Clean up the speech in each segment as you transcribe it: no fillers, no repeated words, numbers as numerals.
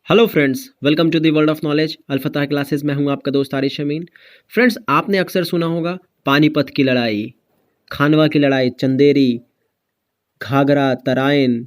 Hello friends, welcome to the world of knowledge Alfatah classes में हूं आपका दोस्त आरिश अमीन। फ्रेंड्स, आपने अक्सर सुना होगा पानीपत की लड़ाई, खानवा की लड़ाई, चंदेरी, घाघरा, तराइन,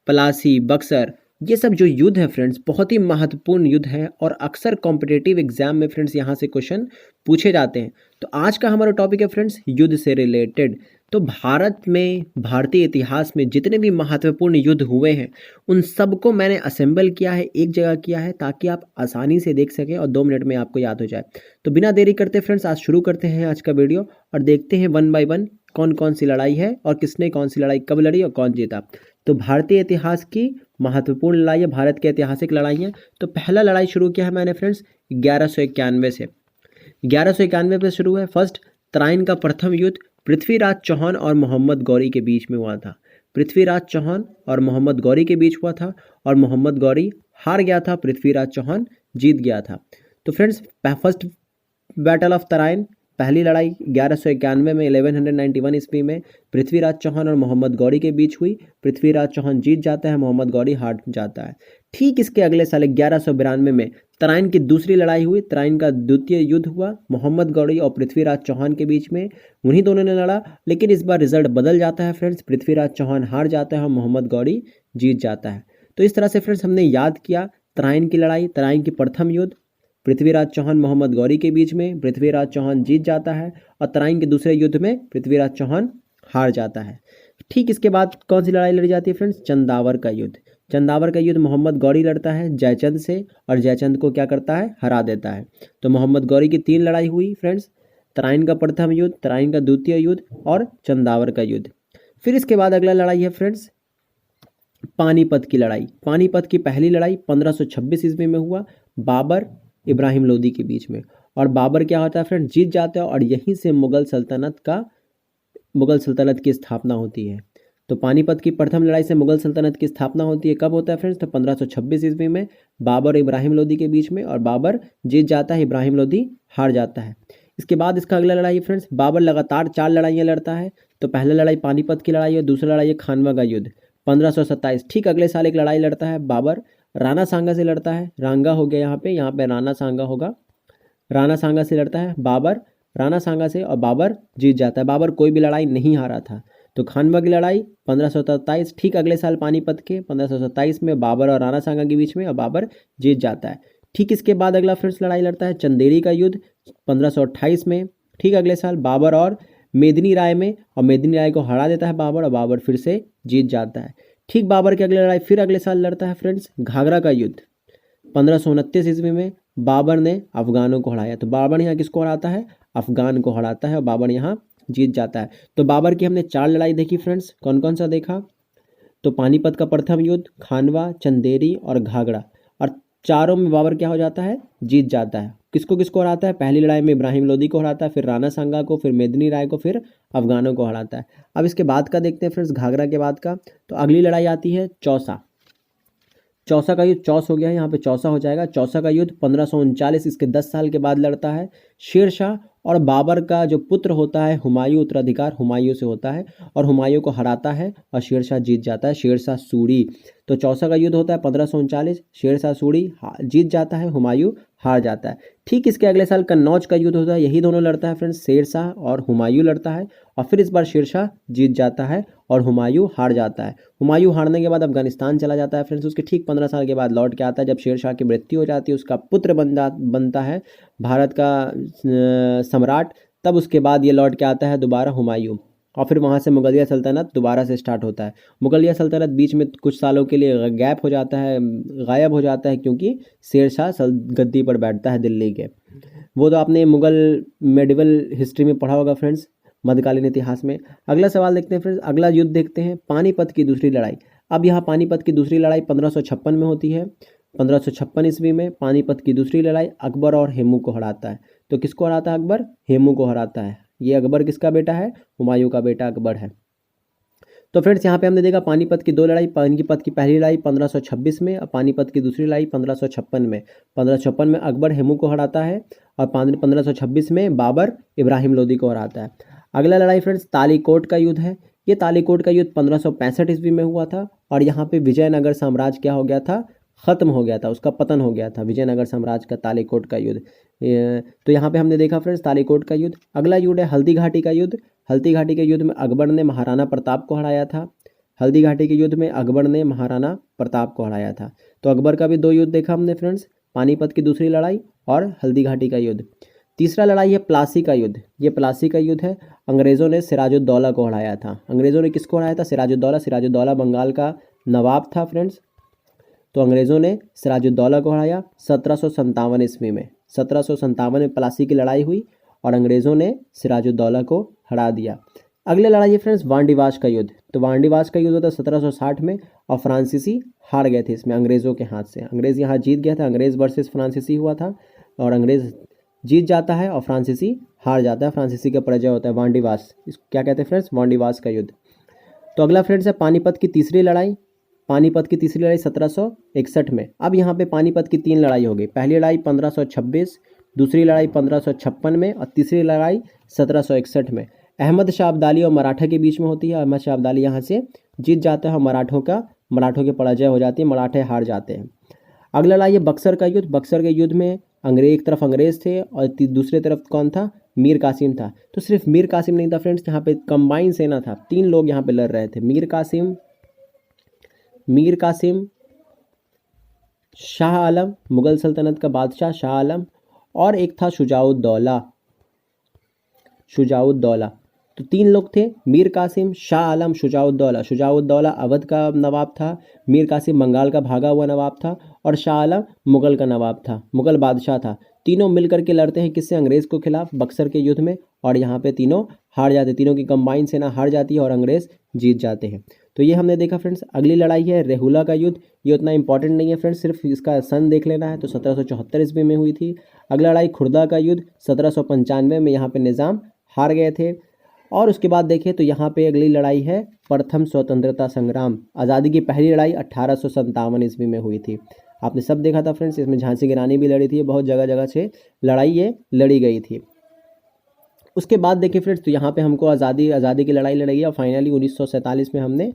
पलासी, बक्सर। ये सब जो युद्ध है फ्रेंड्स, बहुत ही महत्वपूर्ण युद्ध है और अक्सर कॉम्पिटिटिव एग्जाम में फ्रेंड्स यहाँ से क्वेश्चन पूछे जाते हैं। तो आज का हमारा टॉपिक है फ्रेंड्स युद्ध से रिलेटेड। तो भारत में, भारतीय इतिहास में जितने भी महत्वपूर्ण युद्ध हुए हैं उन सबको मैंने असेंबल किया है, एक जगह किया है, ताकि आप आसानी से देख सकें और 2 मिनट में आपको याद हो जाए। तो बिना देरी करते फ्रेंड्स आज शुरू करते हैं आज का वीडियो और देखते हैं वन बाय वन कौन कौन सी लड़ाई है और किसने कौन सी लड़ाई कब लड़ी और कौन जीता। तो भारतीय इतिहास की महत्वपूर्ण लड़ाई है, भारत की ऐतिहासिक लड़ाई है। तो पहला लड़ाई शुरू किया है मैंने फ्रेंड्स 1191 से। 1191 पे शुरू है। फर्स्ट, तराइन का प्रथम युद्ध पृथ्वीराज चौहान और मोहम्मद गौरी के बीच में हुआ था। पृथ्वीराज चौहान और मोहम्मद गौरी के बीच हुआ था और मोहम्मद गौरी हार गया था, पृथ्वीराज चौहान जीत गया था। तो friends, first battle of Tarain, पहली लड़ाई 1191 में 1191 ईस्वी में पृथ्वीराज चौहान और मोहम्मद गौरी के बीच हुई। पृथ्वीराज चौहान जीत जाता है, मोहम्मद गौरी हार जाता है। ठीक इसके अगले साल 1192 में तराइन की दूसरी लड़ाई हुई। तराइन का द्वितीय युद्ध हुआ मोहम्मद गौरी और पृथ्वीराज चौहान के बीच में। उन्हीं दोनों ने लड़ा, लेकिन इस बार रिजल्ट बदल जाता है फ्रेंड्स। पृथ्वीराज चौहान हार जाता है और मोहम्मद गौरी जीत जाता है। तो इस तरह से फ्रेंड्स हमने याद किया तराइन की लड़ाई, तराइन की प्रथम युद्ध पृथ्वीराज चौहान मोहम्मद गौरी के बीच में, पृथ्वीराज चौहान जीत जाता है और तराइन के दूसरे युद्ध में पृथ्वीराज चौहान हार जाता है। ठीक इसके बाद कौन सी लड़ाई लड़ी जाती है फ्रेंड्स? चंदावर का युद्ध। चंदावर का युद्ध मोहम्मद गौरी लड़ता है जयचंद से और जयचंद को क्या करता है? हरा देता है। तो मोहम्मद गौरी की 3 लड़ाई हुई फ्रेंड्स, तराइन का प्रथम युद्ध, तराइन का द्वितीय युद्ध और चंदावर का युद्ध। फिर इसके बाद अगला लड़ाई है फ्रेंड्स पानीपत की लड़ाई। पानीपत की पहली लड़ाई 1526 ईस्वी में हुआ, बाबर इब्राहिम लोदी के बीच में। और बाबर क्या होता है फ्रेंड? जीत जाता है और यहीं से मुगल सल्तनत की स्थापना होती है। तो पानीपत की प्रथम लड़ाई से मुगल सल्तनत की स्थापना होती है। कब होता है फ्रेंड्स? तो 1526 ईस्वी में बाबर इब्राहिम लोदी के बीच में, और बाबर जीत जाता है, इब्राहिम लोदी हार जाता है। इसके बाद इसका अगला लड़ाई है फ्रेंड्स, बाबर लगातार 4 लड़ाइयाँ लड़ता है। तो पहला लड़ाई पानीपत की लड़ाई है, दूसरा लड़ाई है खानवा का युद्ध 1527। ठीक अगले साल एक लड़ाई लड़ता है बाबर, राणा सांगा से लड़ता है। रांगा हो गया यहाँ पे राणा सांगा होगा। राणा सांगा से लड़ता है बाबर, राणा सांगा से, और बाबर जीत जाता है। बाबर कोई भी लड़ाई नहीं हारा था। तो खानवा की लड़ाई 1527, ठीक अगले साल पानीपत के 1527 में बाबर और राणा सांगा के बीच में, और बाबर जीत जाता है। ठीक इसके बाद अगला फ्रेंड्स लड़ाई लड़ता है चंदेरी का युद्ध 1528 में। ठीक अगले साल बाबर और मेदिनी राय में, और मेदिनी राय को हरा देता है बाबर, और बाबर फिर से जीत जाता है। ठीक बाबर की अगली लड़ाई फिर अगले साल लड़ता है फ्रेंड्स घाघरा का युद्ध 1529 ईस्वी में। बाबर ने अफगानों को हराया। तो बाबर यहाँ किसको हराता है? अफगान को हराता है, और बाबर यहाँ जीत जाता है। तो बाबर की हमने 4 लड़ाई देखी फ्रेंड्स। कौन कौन सा देखा? तो पानीपत का प्रथम युद्ध, खानवा, चंदेरी और घाघरा। और चारों में बाबर क्या हो जाता है? जीत जाता है। किसको किसको हराता है? पहली लड़ाई में इब्राहिम लोदी को हराता है, फिर राणा सांगा को, फिर मेदिनी राय को, फिर अफगानों को हराता है। अब इसके बाद का देखते हैं फ्रेंड्स, घाघरा के बाद का। तो अगली लड़ाई आती है चौसा। चौसा का युद्ध, चौस हो गया है यहाँ पे, चौसा हो जाएगा। चौसा का युद्ध 1539, इसके 10 साल के बाद लड़ता है शेरशाह और बाबर का जो पुत्र होता है हुमायूं, उत्तराधिकार हुमायूं से होता है, और हुमायूं को हराता है और शेरशाह जीत जाता है, शेरशाह सूरी। तो चौसा का युद्ध होता है 1539, शेरशाह सूरी जीत जाता है, हुमायूं हार जाता है। ठीक इसके अगले साल कन्नौज का युद्ध होता है, यही दोनों लड़ता है फ्रेंड्स, शेरशाह और हुमायूं लड़ता है, और फिर इस बार शेरशाह जीत जाता है और हुमायूं हार जाता है। हुमायूं हारने के बाद अफगानिस्तान चला जाता है फ्रेंड्स। उसके ठीक 15 साल के बाद लौट के आता है, जब शेरशाह की मृत्यु हो जाती है, उसका पुत्र बनता है भारत का सम्राट। तब उसके बाद ये लौट के आता है दोबारा हुमायूं, और फिर वहाँ से मुगलिया सल्तनत दोबारा से स्टार्ट होता है। मुगलिया सल्तनत बीच में कुछ सालों के लिए गैप हो जाता है, गायब हो जाता है, क्योंकि शेरशाह गद्दी पर बैठता है दिल्ली के। वो तो आपने मुगल मेडिवल हिस्ट्री में पढ़ा होगा फ्रेंड्स, मध्यकालीन इतिहास में। अगला सवाल देखते हैं फ्रेंड्स, अगला युद्ध देखते हैं पानीपत की दूसरी लड़ाई। अब यहाँ पानीपत की दूसरी लड़ाई 1556 में होती है। 1556 ईस्वी में पानीपत की दूसरी लड़ाई अकबर और हेमू को हराता है। तो किसको हराता है? अकबर हेमू को हराता है। ये अकबर किसका बेटा है? हुमायूं का बेटा अकबर है। तो फ्रेंड्स यहाँ पे हमने देखा पानीपत की 2 लड़ाई। पानीपत की पहली लड़ाई 1526 में, और पानीपत की दूसरी लड़ाई 1556 में। 1556 में अकबर हेमू को हराता है, और 1526 में बाबर इब्राहिम लोदी को हराता है। अगला लड़ाई फ्रेंड्स तालीकोट का युद्ध है। ये तालीकोट का युद्ध 1565 ईस्वी में हुआ था, और यहाँ पे विजयनगर साम्राज्य क्या हो गया था? ख़त्म हो गया था, उसका पतन हो गया था, विजयनगर साम्राज्य का तालीकोट का युद्ध। तो यहाँ पे हमने देखा फ्रेंड्स तालीकोट का युद्ध। अगला युद्ध है हल्दी घाटी का युद्ध। हल्दी घाटी के युद्ध में अकबर ने महाराणा प्रताप को हराया था। हल्दी घाटी के युद्ध में अकबर ने महाराणा प्रताप को हराया था। तो अकबर का भी 2 युद्ध देखा हमने फ्रेंड्स, पानीपत की दूसरी लड़ाई और हल्दी घाटी का युद्ध। तीसरा लड़ाई है प्लासी का युद्ध। ये प्लासी का युद्ध है, अंग्रेज़ों ने सिराजुद्दौला को हराया था। अंग्रेज़ों ने किसको हराया था? सिराजुद्दौला। सिराजुद्दौला बंगाल का नवाब था फ्रेंड्स। तो अंग्रेज़ों ने सिराजुद्दौला को हराया 1757 ईस्वी में। 1757 में प्लासी की लड़ाई हुई और अंग्रेज़ों ने सिराजुद्दौला को हरा दिया। अगले लड़ाई है फ्रेंड्स वांडीवाश का युद्ध। तो वांडीवाश का युद्ध होता 1760 में और फ्रांसीसी हार गए थे इसमें अंग्रेज़ों के हाथ से। अंग्रेज़ यहाँ जीत गया था, अंग्रेज़ वर्सेस फ्रांसीसी हुआ था और अंग्रेज़ जीत जाता है और फ्रांसीसी हार जाता है, फ्रांसीसी का पराजय होता है। वांडीवाश, इसको क्या कहते हैं फ्रेंड्स? वांडीवाश का युद्ध। तो अगला फ्रेंड्स है पानीपत की तीसरी लड़ाई। पानीपत की तीसरी लड़ाई 1761 में। अब यहाँ पे पानीपत की 3 लड़ाई हो गई। पहली लड़ाई 1526, दूसरी लड़ाई 1556 में और तीसरी लड़ाई 1761 में। अहमद शाह अब्दाली और मराठा के बीच में होती है। अहमद शाह अब्दाली यहाँ से जीत जाता है और मराठों की पराजय हो जाती है, मराठे हार जाते हैं। अगला लड़ाई है बक्सर का युद्ध। बक्सर के युद्ध में एक तरफ अंग्रेज़ थे और दूसरी तरफ कौन था? मीर कासिम था। तो सिर्फ मीर कासिम नहीं था फ्रेंड्स, यहाँ पे कंबाइन सेना था, 3 लोग यहाँ पे लड़ रहे थे। मीर कासिम, शाह आलम, मुग़ल सल्तनत का बादशाह शाह आलम, और एक था शुजाउद्दौला। तो 3 लोग थे, मीर कासिम, शाह आलम, शुजाउद्दौला। शुजाउद्दौला अवध का नवाब था, मीर कासिम बंगाल का भागा हुआ नवाब था और शाह आलम मुग़ल का नवाब था, मुग़ल बादशाह था। तीनों मिलकर के लड़ते हैं किससे? अंग्रेज़ को खिलाफ बक्सर के युद्ध में और यहाँ पे तीनों हार जाते, तीनों की कंबाइन सेना हार जाती है और अंग्रेज़ जीत जाते हैं। तो ये हमने देखा फ्रेंड्स। अगली लड़ाई है रेहुला का युद्ध। ये उतना इंपॉर्टेंट नहीं है फ्रेंड्स, सिर्फ इसका सन देख लेना है। तो 1774 ईस्वी में हुई थी। अगला लड़ाई खुर्दा का युद्ध 1795 में, यहाँ पे निज़ाम हार गए थे। और उसके बाद देखें तो यहाँ पे अगली लड़ाई है प्रथम स्वतंत्रता संग्राम। आज़ादी की पहली लड़ाई 1857 ईस्वी में हुई थी। आपने सब देखा था फ्रेंड्स, इसमें झांसी की रानी भी लड़ी थी, बहुत जगह जगह से लड़ाई ये लड़ी गई थी। उसके बाद देखिए फ्रेंड्स तो यहाँ पे हमको आज़ादी की लड़ाई लड़ी है और फाइनली 1947 में हमने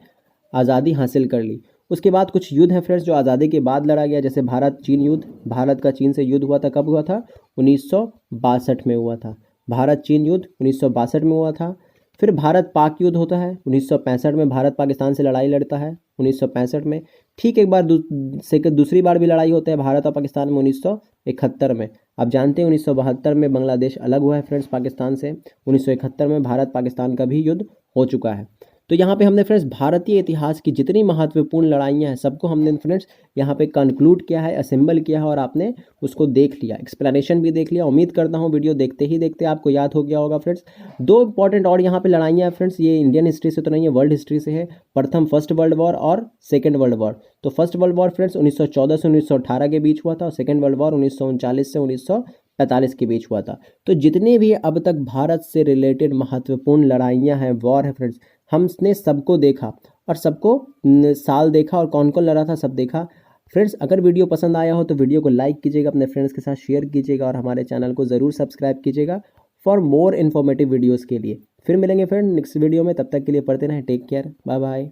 आज़ादी हासिल कर ली। उसके बाद कुछ युद्ध हैं फ्रेंड्स जो आज़ादी के बाद लड़ा गया, जैसे भारत चीन युद्ध। भारत का चीन से युद्ध हुआ था, कब हुआ था? 1962 में हुआ था। भारत चीन युद्ध 1962 में हुआ था। फिर भारत पाक युद्ध होता है 1965 में, भारत पाकिस्तान से लड़ाई लड़ता है 1965 में। ठीक एक बार दूसरी बार भी लड़ाई होता है भारत और पाकिस्तान में 1971 में। आप जानते हैं 1972 में बांग्लादेश अलग हुआ है फ्रेंड्स पाकिस्तान से। 1971 में भारत पाकिस्तान का भी युद्ध हो चुका है। तो यहाँ पे हमने फ्रेंड्स भारतीय इतिहास की जितनी महत्वपूर्ण लड़ाइयाँ हैं सबको हमने फ्रेंड्स यहाँ पे कंक्लूड किया है, असेंबल किया है और आपने उसको देख लिया, एक्सप्लेनेशन भी देख लिया। उम्मीद करता हूँ वीडियो देखते ही देखते आपको याद हो गया होगा फ्रेंड्स। 2 इंपॉर्टेंट और यहाँ पे लड़ाइयाँ हैं फ्रेंड्स, ये इंडियन हिस्ट्री से तो नहीं है, वर्ल्ड हिस्ट्री से है। फर्स्ट वर्ल्ड वॉर और सेकेंड वर्ल्ड वॉर। तो फर्स्ट वर्ल्ड वॉर फ्रेंड्स 1914 से 1918 के बीच हुआ था और सेकेंड वर्ल्ड वॉर 1939 से 1945 के बीच हुआ था। तो जितने भी अब तक भारत से रिलेटेड महत्वपूर्ण लड़ाइयाँ हैं, वॉर है फ्रेंड्स, हमने सबको देखा और सबको साल देखा और कौन कौन लड़ा था सब देखा। फ्रेंड्स अगर वीडियो पसंद आया हो तो वीडियो को लाइक कीजिएगा, अपने फ्रेंड्स के साथ शेयर कीजिएगा और हमारे चैनल को ज़रूर सब्सक्राइब कीजिएगा फॉर मोर इन्फॉर्मेटिव वीडियोज़ के लिए। फिर मिलेंगे फ्रेंड नेक्स्ट वीडियो में, तब तक के लिए पढ़ते रहें। Take care, bye bye.